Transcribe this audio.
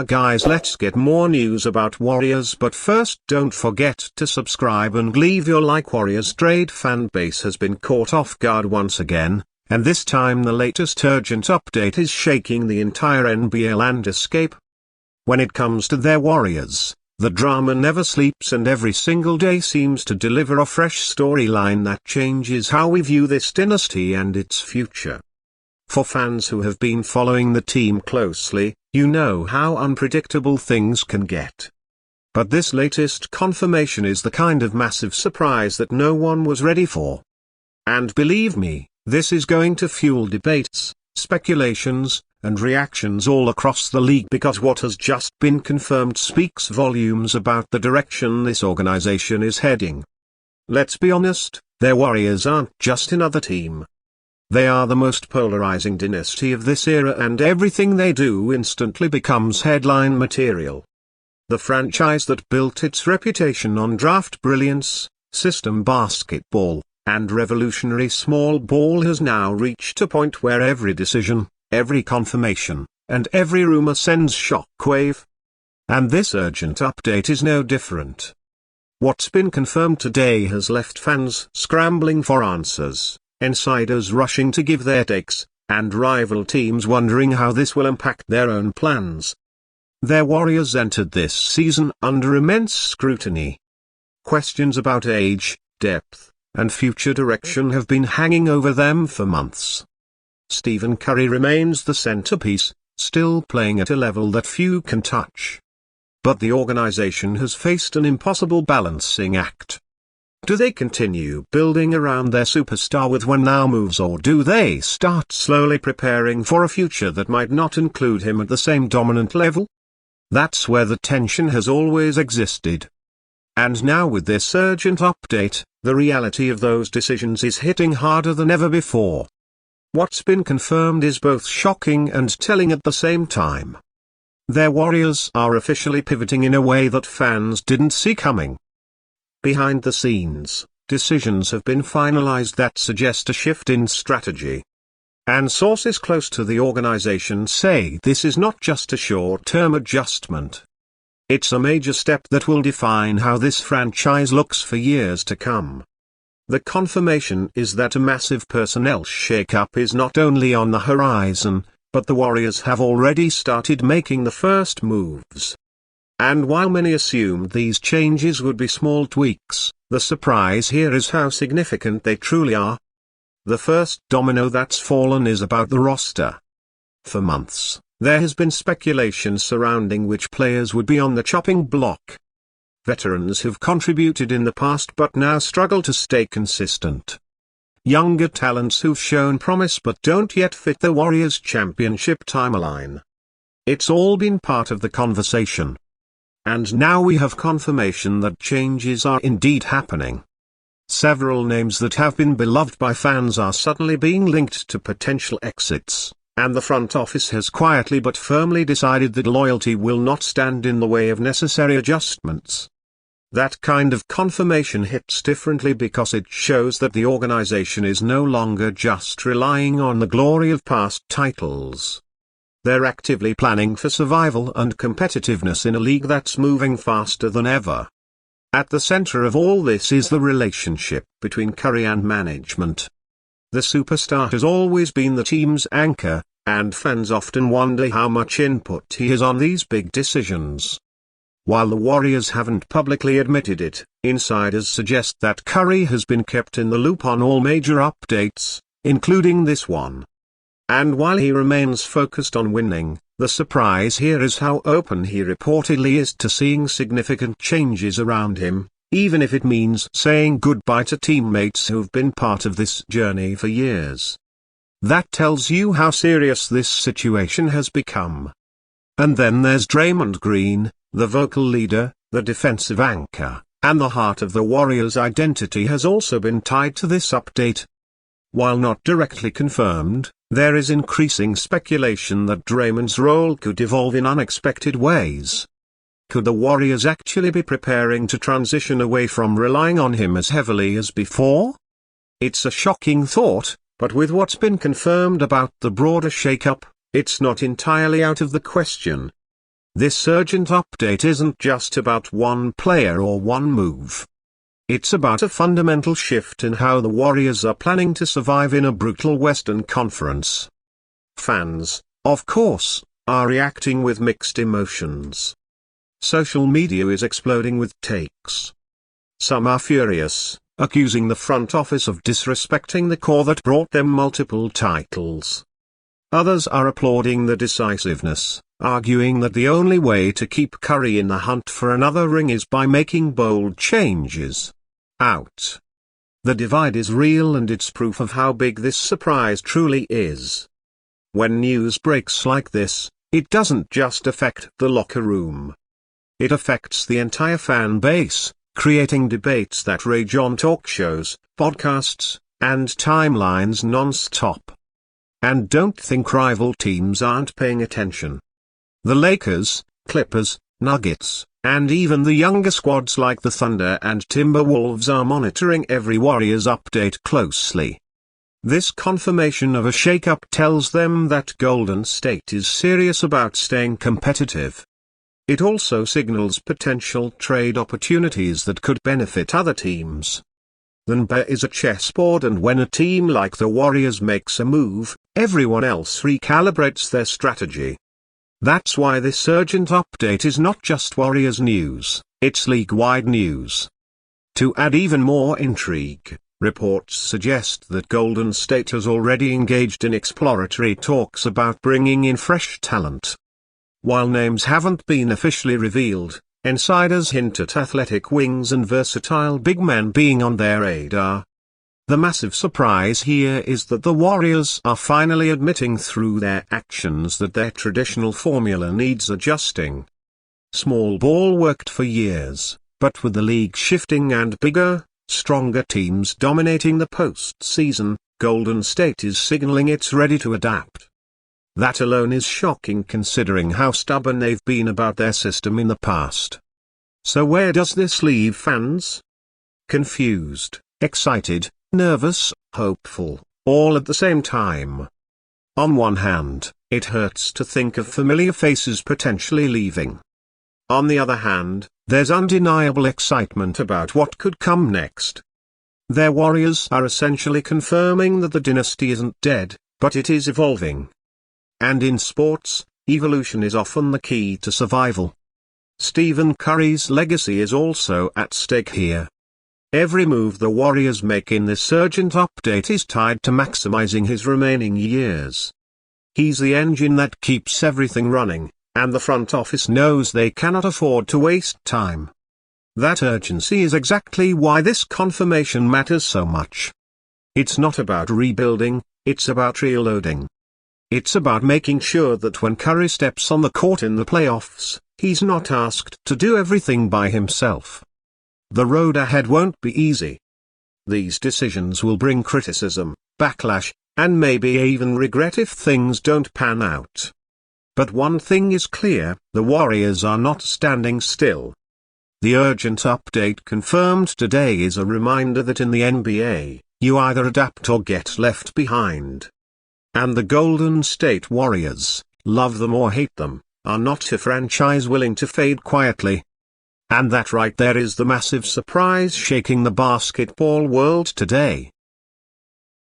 guys, let's get more news about Warriors, but first don't forget to subscribe and leave your like. WarriorsTrade fan base has been caught off guard once again, and this time the latest urgent update is shaking the entire NBA landscape. When it comes to their Warriors, the drama never sleeps, and every single day seems to deliver a fresh storyline that changes how we view this dynasty and its future. For fans who have been following the team closely, you know how unpredictable things can get. But this latest confirmation is the kind of massive surprise that no one was ready for. And believe me, this is going to fuel debates, speculations, and reactions all across the league, because what has just been confirmed speaks volumes about the direction this organization is heading. Let's be honest, their Warriors aren't just another team. They are the most polarizing dynasty of this era, and everything they do instantly becomes headline material. The franchise that built its reputation on draft brilliance, system basketball, and revolutionary small ball has now reached a point where every decision, every confirmation, and every rumor sends shockwave. And this urgent update is no different. What's been confirmed today has left fans scrambling for answers, insiders rushing to give their takes, and rival teams wondering how this will impact their own plans. Their Warriors entered this season under immense scrutiny. Questions about age, depth, and future direction have been hanging over them for months. Stephen Curry remains the centerpiece, still playing at a level that few can touch. But the organization has faced an impossible balancing act. Do they continue building around their superstar with win-now moves, or do they start slowly preparing for a future that might not include him at the same dominant level? That's where the tension has always existed. And now with this urgent update, the reality of those decisions is hitting harder than ever before. What's been confirmed is both shocking and telling at the same time. Their Warriors are officially pivoting in a way that fans didn't see coming. Behind the scenes, decisions have been finalized that suggest a shift in strategy. And sources close to the organization say this is not just a short-term adjustment. It's a major step that will define how this franchise looks for years to come. The confirmation is that a massive personnel shakeup is not only on the horizon, but the Warriors have already started making the first moves. And while many assumed these changes would be small tweaks, the surprise here is how significant they truly are. The first domino that's fallen is about the roster. For months, there has been speculation surrounding which players would be on the chopping block. Veterans who've contributed in the past but now struggle to stay consistent. Younger talents who've shown promise but don't yet fit the Warriors' championship timeline. It's all been part of the conversation. And now we have confirmation that changes are indeed happening. Several names that have been beloved by fans are suddenly being linked to potential exits, and the front office has quietly but firmly decided that loyalty will not stand in the way of necessary adjustments. That kind of confirmation hits differently because it shows that the organization is no longer just relying on the glory of past titles. They're actively planning for survival and competitiveness in a league that's moving faster than ever. At the center of all this is the relationship between Curry and management. The superstar has always been the team's anchor, and fans often wonder how much input he has on these big decisions. While the Warriors haven't publicly admitted it, insiders suggest that Curry has been kept in the loop on all major updates, including this one. And while he remains focused on winning, the surprise here is how open he reportedly is to seeing significant changes around him, even if it means saying goodbye to teammates who've been part of this journey for years. That tells you how serious this situation has become. And then there's Draymond Green, the vocal leader, the defensive anchor, and the heart of the Warriors' identity has also been tied to this update. While not directly confirmed, there is increasing speculation that Draymond's role could evolve in unexpected ways. Could the Warriors actually be preparing to transition away from relying on him as heavily as before? It's a shocking thought, but with what's been confirmed about the broader shakeup, it's not entirely out of the question. This urgent update isn't just about one player or one move. It's about a fundamental shift in how the Warriors are planning to survive in a brutal Western Conference. Fans, of course, are reacting with mixed emotions. Social media is exploding with takes. Some are furious, accusing the front office of disrespecting the core that brought them multiple titles. Others are applauding the decisiveness, arguing that the only way to keep Curry in the hunt for another ring is by making bold changes. Out. The divide is real, and it's proof of how big this surprise truly is. When news breaks like this, it doesn't just affect the locker room. It affects the entire fan base, creating debates that rage on talk shows, podcasts, and timelines non-stop. And don't think rival teams aren't paying attention. The Lakers, Clippers, Nuggets, and even the younger squads like the Thunder and Timberwolves are monitoring every Warriors update closely. This confirmation of a shakeup tells them that Golden State is serious about staying competitive. It also signals potential trade opportunities that could benefit other teams. The NBA is a chessboard, and when a team like the Warriors makes a move, everyone else recalibrates their strategy. That's why this urgent update is not just Warriors news, it's league-wide news. To add even more intrigue, reports suggest that Golden State has already engaged in exploratory talks about bringing in fresh talent. While names haven't been officially revealed, insiders hint at athletic wings and versatile big men being on their radar. The massive surprise here is that the Warriors are finally admitting through their actions that their traditional formula needs adjusting. Small ball worked for years, but with the league shifting and bigger, stronger teams dominating the postseason, Golden State is signaling it's ready to adapt. That alone is shocking considering how stubborn they've been about their system in the past. So where does this leave fans? Confused, excited, nervous, hopeful, all at the same time. On one hand, it hurts to think of familiar faces potentially leaving. On the other hand, there's undeniable excitement about what could come next. Their Warriors are essentially confirming that the dynasty isn't dead, but it is evolving. And in sports, evolution is often the key to survival. Stephen Curry's legacy is also at stake here. Every move the Warriors make in this urgent update is tied to maximizing his remaining years. He's the engine that keeps everything running, and the front office knows they cannot afford to waste time. That urgency is exactly why this confirmation matters so much. It's not about rebuilding, it's about reloading. It's about making sure that when Curry steps on the court in the playoffs, he's not asked to do everything by himself. The road ahead won't be easy. These decisions will bring criticism, backlash, and maybe even regret if things don't pan out. But one thing is clear, the Warriors are not standing still. The urgent update confirmed today is a reminder that in the NBA, you either adapt or get left behind. And the Golden State Warriors, love them or hate them, are not a franchise willing to fade quietly. And that right there is the massive surprise shaking the basketball world today.